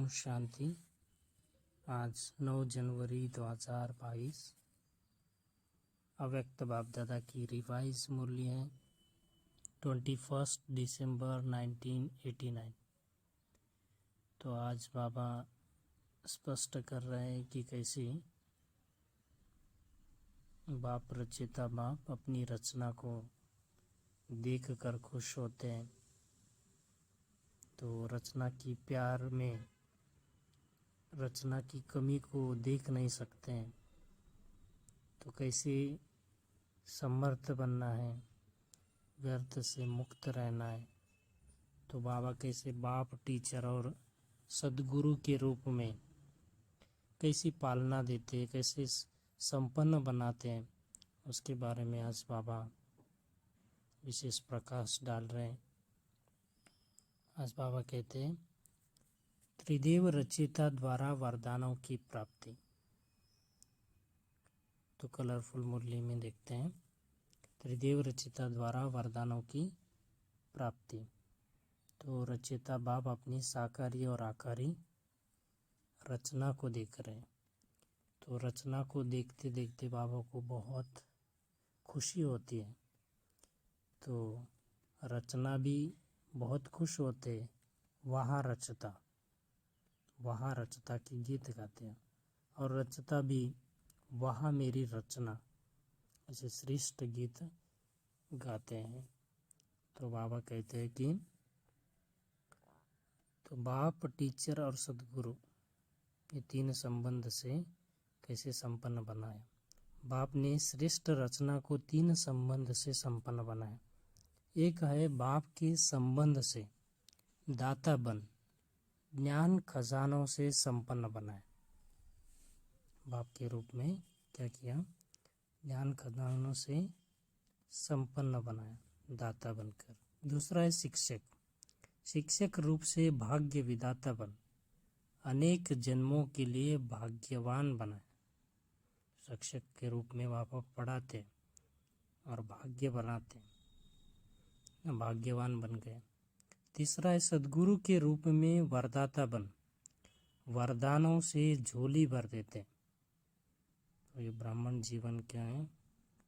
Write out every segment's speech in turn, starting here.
ओम शांति। आज 9 जनवरी 2022 अव्यक्त बाप दादा की रिवाइज मूल्य है 21 दिसंबर 1989। तो आज बाबा स्पष्ट कर रहे हैं कि कैसे बाप रचयिता बाप अपनी रचना को देख कर खुश होते हैं। तो रचना की प्यार में रचना की कमी को देख नहीं सकते हैं। तो कैसे समर्थ बनना है, व्यर्थ से मुक्त रहना है। तो बाबा कैसे बाप, टीचर और सदगुरु के रूप में कैसी पालना देते हैं, कैसे संपन्न बनाते हैं, उसके बारे में आज बाबा विशेष प्रकाश डाल रहे हैं। आज बाबा कहते हैं त्रिदेव रचयिता द्वारा वरदानों की प्राप्ति। तो कलरफुल मुरली में देखते हैं त्रिदेव रचयिता द्वारा वरदानों की प्राप्ति। तो रचयिता बाप अपनी साकारी और आकारी रचना को देख रहे हैं। तो रचना को देखते देखते बाबा को बहुत खुशी होती है। तो रचना भी बहुत खुश होते, वहाँ रचता की गीत गाते हैं। और रचता भी वहाँ मेरी रचना, ऐसे श्रेष्ठ गीत गाते हैं। तो बाबा कहते हैं कि तो बाप, टीचर और सदगुरु, ये तीन संबंध से कैसे संपन्न बनाया। बाप ने श्रेष्ठ रचना को तीन संबंध से संपन्न बनाया। एक है बाप के संबंध से दाता बन ज्ञान खजानों से संपन्न बनाया। बाप के रूप में क्या किया, ज्ञान खजानों से संपन्न बनाया दाता बनकर। दूसरा है शिक्षक रूप से भाग्य विधाता बन अनेक जन्मों के लिए भाग्यवान बनाए। शिक्षक के रूप में बाबा पढ़ाते और भाग्य बनाते, भाग्यवान बन गए। तीसरा है सदगुरु के रूप में वरदाता बन वरदानों से झोली भर देते। तो ये ब्राह्मण जीवन क्या है,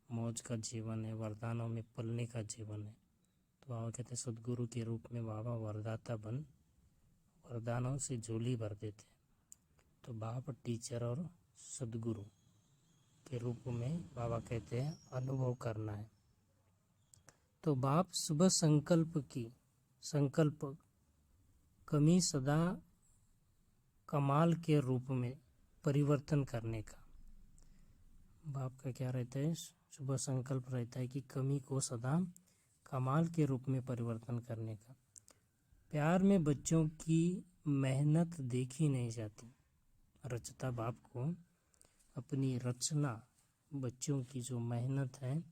मौज का जीवन है, वरदानों में पलने का जीवन है। तो बाबा कहते हैं सदगुरु के रूप में बाबा वरदाता बन वरदानों से झोली भर देते। तो बाप, टीचर और सदगुरु के रूप में बाबा कहते हैं अनुभव करना है। तो बाप शुभ संकल्प कमी सदा कमाल के रूप में परिवर्तन करने का। बाप का क्या रहता है, शुभ संकल्प रहता है कि कमी को सदा कमाल के रूप में परिवर्तन करने का। प्यार में बच्चों की मेहनत देखी नहीं जाती। रचता बाप को अपनी रचना, बच्चों की जो मेहनत है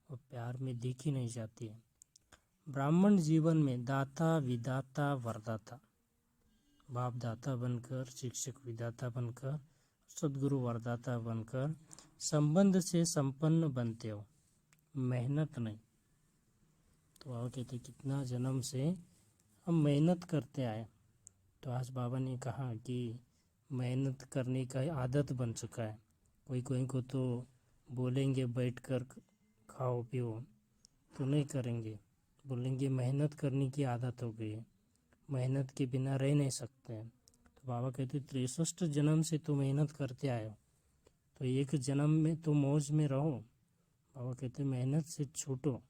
वो प्यार में देखी नहीं जाती है। ब्राह्मण जीवन में दाता, विदाता, वरदाता, बाप दाता बनकर, शिक्षक विदाता बनकर, सदगुरु वरदाता बनकर संबंध से संपन्न बनते हो, मेहनत नहीं। तो बाबा कहते कितना जन्म से हम मेहनत करते आए। तो आज बाबा ने कहा कि मेहनत करने का आदत बन चुका है। कोई को तो बोलेंगे बैठकर खाओ पियो, तो नहीं करेंगे, बोलेंगे मेहनत करने की आदत हो गई है, मेहनत के बिना रह नहीं सकते हैं। तो बाबा कहते 63 जन्म से तो मेहनत करते आए हो, तो एक जन्म में तो मौज में रहो। बाबा कहते मेहनत से छूटो,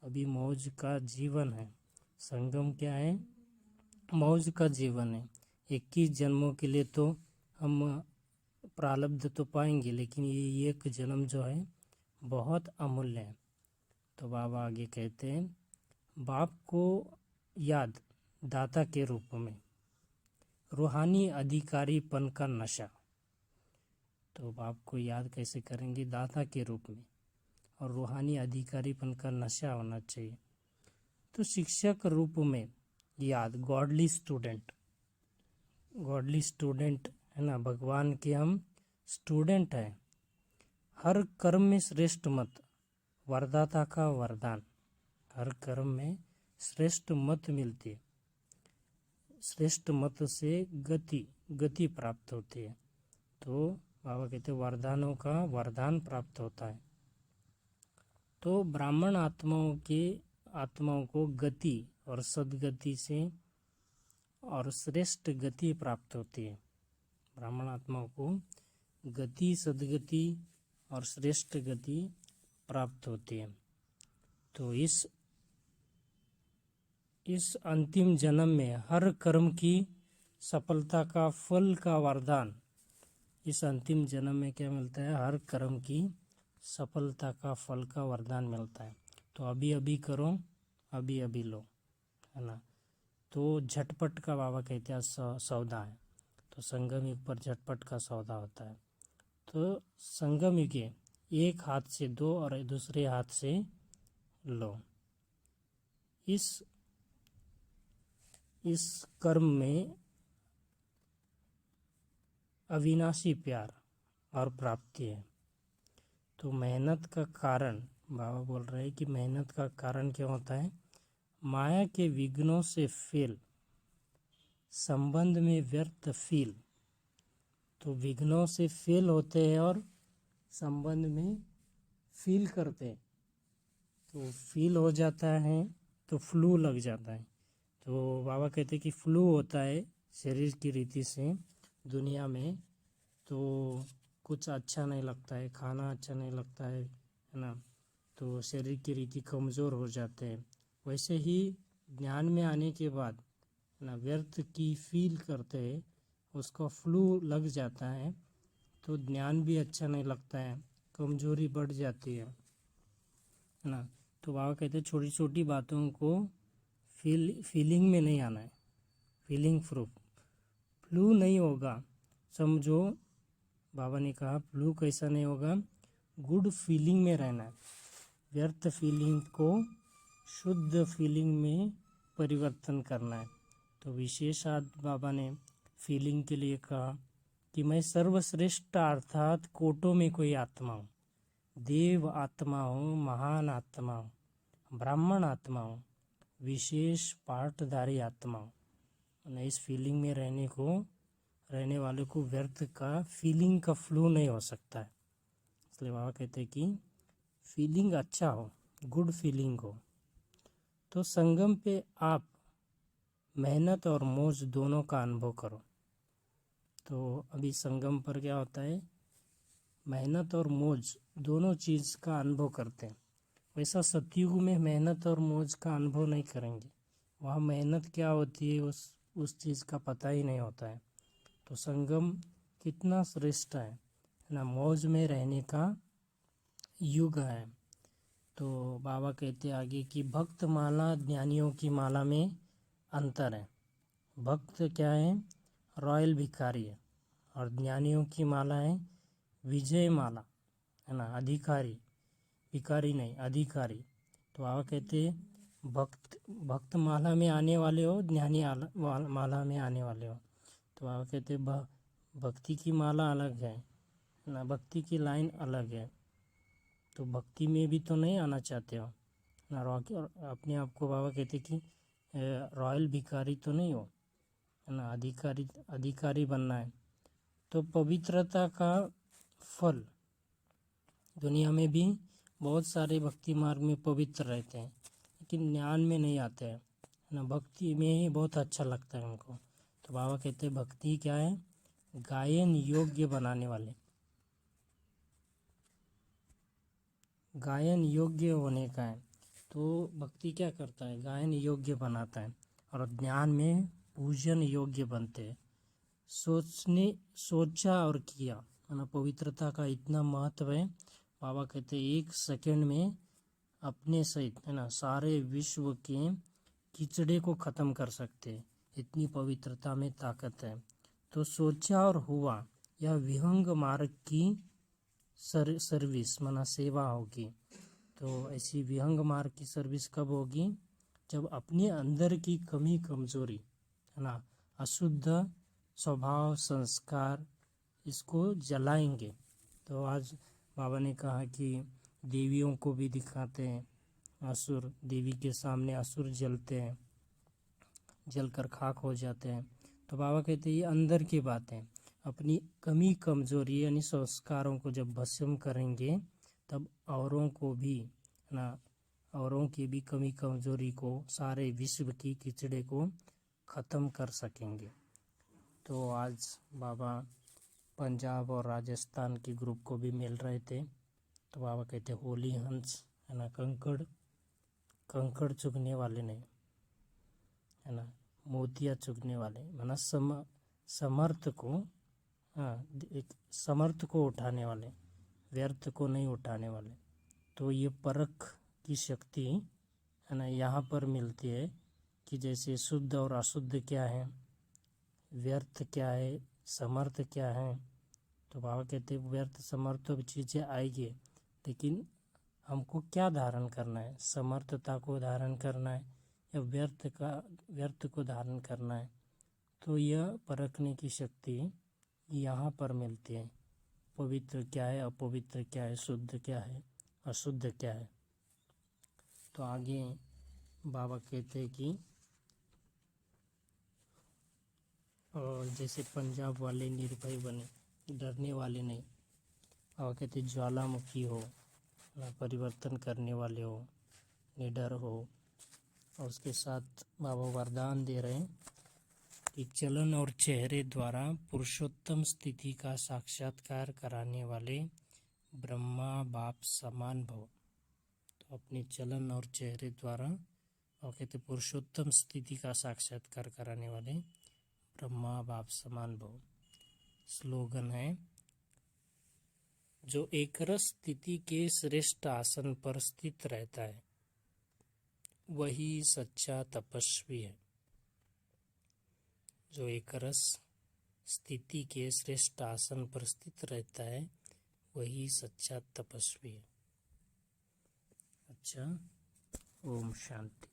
अभी मौज का जीवन है। संगम क्या है, मौज का जीवन है। 21 जन्मों के लिए तो हम प्रारब्ध तो पाएंगे, लेकिन ये एक जन्म जो है बहुत अमूल्य है। तो बाबा आगे कहते हैं बाप को याद दाता के रूप में, रूहानी अधिकारीपन का नशा। तो बाप को याद कैसे करेंगे, दाता के रूप में, और रूहानी अधिकारीपन का नशा होना चाहिए। तो शिक्षक रूप में याद गॉडली स्टूडेंट है ना, भगवान के हम स्टूडेंट हैं। हर कर्म में श्रेष्ठ मत, वरदाता का वरदान, हर कर्म में श्रेष्ठ मत मिलती है। श्रेष्ठ मत से गति प्राप्त होती है। तो बाबा कहते वरदानों का वरदान प्राप्त होता है। तो ब्राह्मण आत्माओं को गति और सद्गति से और श्रेष्ठ गति प्राप्त होती है। ब्राह्मण आत्माओं को गति, सद्गति और श्रेष्ठ गति प्राप्त होती है। तो इस अंतिम जन्म में हर कर्म की सफलता का फल का वरदान, इस अंतिम जन्म में क्या मिलता है? हर कर्म की सफलता का फल का वरदान मिलता है। तो अभी अभी करो, अभी अभी लो, है ना। तो झटपट का बाबा कहते हैं सौदा है। तो संगम युग पर झटपट का सौदा होता है। तो संगम युग एक हाथ से दो और दूसरे हाथ से लो। इस कर्म में अविनाशी प्यार और प्राप्ति है। तो मेहनत का कारण, बाबा बोल रहे हैं कि मेहनत का कारण क्या होता है? माया के विघ्नों से फेल, संबंध में व्यर्थ फील। तो विघ्नों से फेल होते हैं और संबंध में फील करते हैं। तो फील हो जाता है तो फ्लू लग जाता है। तो बाबा कहते हैं कि फ्लू होता है शरीर की रीति से दुनिया में। तो कुछ अच्छा नहीं लगता है, खाना अच्छा नहीं लगता है ना। तो शरीर की रीति कमज़ोर हो जाते हैं। वैसे ही ज्ञान में आने के बाद ना व्यर्थ की फील करते हैं, उसको फ्लू लग जाता है। तो ज्ञान भी अच्छा नहीं लगता है, कमज़ोरी बढ़ जाती है ना। तो बाबा कहते हैं छोटी छोटी बातों को फीलिंग में नहीं आना है, फीलिंग प्रूफ। फ्लू नहीं होगा, समझो। बाबा ने कहा फ्लू कैसा नहीं होगा? गुड फीलिंग में रहना है। व्यर्थ फीलिंग को शुद्ध फीलिंग में परिवर्तन करना है। तो विशेषाद बाबा ने फीलिंग के लिए कहा कि मैं सर्वश्रेष्ठ अर्थात कोटों में कोई आत्मा हूँ, देव आत्मा हूँ, महान आत्मा हूँ, ब्राह्मण आत्मा हूँ, विशेष पाठधारी आत्मा हूँ। इस फीलिंग में रहने वाले को व्यर्थ का फीलिंग का फ्लू नहीं हो सकता है। इसलिए बाबा कहते हैं कि फीलिंग अच्छा हो, गुड फीलिंग हो। तो संगम पे आप मेहनत और मौज दोनों का अनुभव करो। तो अभी संगम पर क्या होता है? मेहनत और मौज दोनों चीज़ का अनुभव करते हैं। वैसा सतयुग में मेहनत और मौज का अनुभव नहीं करेंगे। वहाँ मेहनत क्या होती है उस चीज़ का पता ही नहीं होता है। तो संगम कितना श्रेष्ठ है ना, मौज में रहने का युग है। तो बाबा कहते आगे कि भक्त माला ज्ञानियों की माला में अंतर है। भक्त क्या है? रॉयल भिखारी है। और ज्ञानियों की माला है विजय माला, है ना, अधिकारी। भिखारी नहीं, अधिकारी। तो बाबा कहते भक्त माला में आने वाले हो, ज्ञानी माला में आने वाले हो। तो बाबा कहते भक्ति की माला अलग है ना, भक्ति की लाइन अलग है। तो भक्ति में भी तो नहीं आना चाहते हो ना, अपने आप को बाबा कहते कि रॉयल भिखारी तो नहीं हो, है ना, अधिकारी बनना है। तो पवित्रता का फल, दुनिया में भी बहुत सारे भक्ति मार्ग में पवित्र रहते हैं, लेकिन ज्ञान में नहीं आते हैं ना, भक्ति में ही बहुत अच्छा लगता है उनको। तो बाबा कहते हैं भक्ति क्या है? गायन योग्य बनाने वाले, गायन योग्य होने का है। तो भक्ति क्या करता है? गायन योग्य बनाता है। और ज्ञान में पूजन योग्य बनते हैं। सोचा और किया, है ना, पवित्रता का इतना महत्व है। बाबा कहते हैं 1 सेकंड में अपने सहित, है ना, सारे विश्व के कीचड़े को ख़त्म कर सकते हैं, इतनी पवित्रता में ताकत है। तो सोचा और हुआ, यह विहंग मार्ग की सर्विस माना सेवा होगी। तो ऐसी विहंग मार्ग की सर्विस कब होगी? जब अपने अंदर की कमी कमजोरी, है ना, अशुद्ध स्वभाव संस्कार, इसको जलाएंगे। तो आज बाबा ने कहा कि देवियों को भी दिखाते हैं असुर, देवी के सामने असुर जलते हैं, जलकर खाक हो जाते हैं। तो बाबा कहते हैं ये अंदर की बातें, अपनी कमी कमजोरी यानी संस्कारों को जब भस्म करेंगे तब औरों को भी ना, औरों की भी कमी कमजोरी को, सारे विश्व की कीचड़े को ख़त्म कर सकेंगे। तो आज बाबा पंजाब और राजस्थान के ग्रुप को भी मिल रहे थे। तो बाबा कहते होली हंस है ना, कंकड़ चुगने वाले नहीं है ना, मोतिया चुगने वाले, माना समर्थ को, हाँ, एक समर्थ को उठाने वाले, व्यर्थ को नहीं उठाने वाले। तो ये परख की शक्ति है ना यहाँ पर मिलती है कि जैसे शुद्ध और अशुद्ध क्या है, व्यर्थ क्या है, समर्थ क्या है। तो बाबा कहते हैं व्यर्थ समर्थ तो चीज़ें आएगी, लेकिन हमको क्या धारण करना है, समर्थता को धारण करना है या व्यर्थ को धारण करना है। तो यह परखने की शक्ति यहाँ पर मिलती है, पवित्र क्या है, अपवित्र क्या है, शुद्ध क्या है, अशुद्ध क्या है। तो आगे बाबा कहते हैं कि और जैसे पंजाब वाले निर्भय बने, डरने वाले नहीं। बाबा कहते ज्वालामुखी हो ना, परिवर्तन करने वाले हो, निडर हो। और उसके साथ बाबा वरदान दे रहे हैं कि चलन और चेहरे द्वारा पुरुषोत्तम स्थिति का साक्षात्कार कराने वाले ब्रह्मा बाप समान भव। तो अपने चलन और चेहरे द्वारा और कहते पुरुषोत्तम स्थिति का साक्षात्कार कराने वाले ब्रह्मा बाप समान भव। स्लोगन है, जो एकरस स्थिति के श्रेष्ठ आसन पर स्थित रहता है वही सच्चा तपस्वी है। जो एकरस स्थिति के श्रेष्ठ आसन पर स्थित रहता है वही सच्चा तपस्वी है। अच्छा, ओम शांति।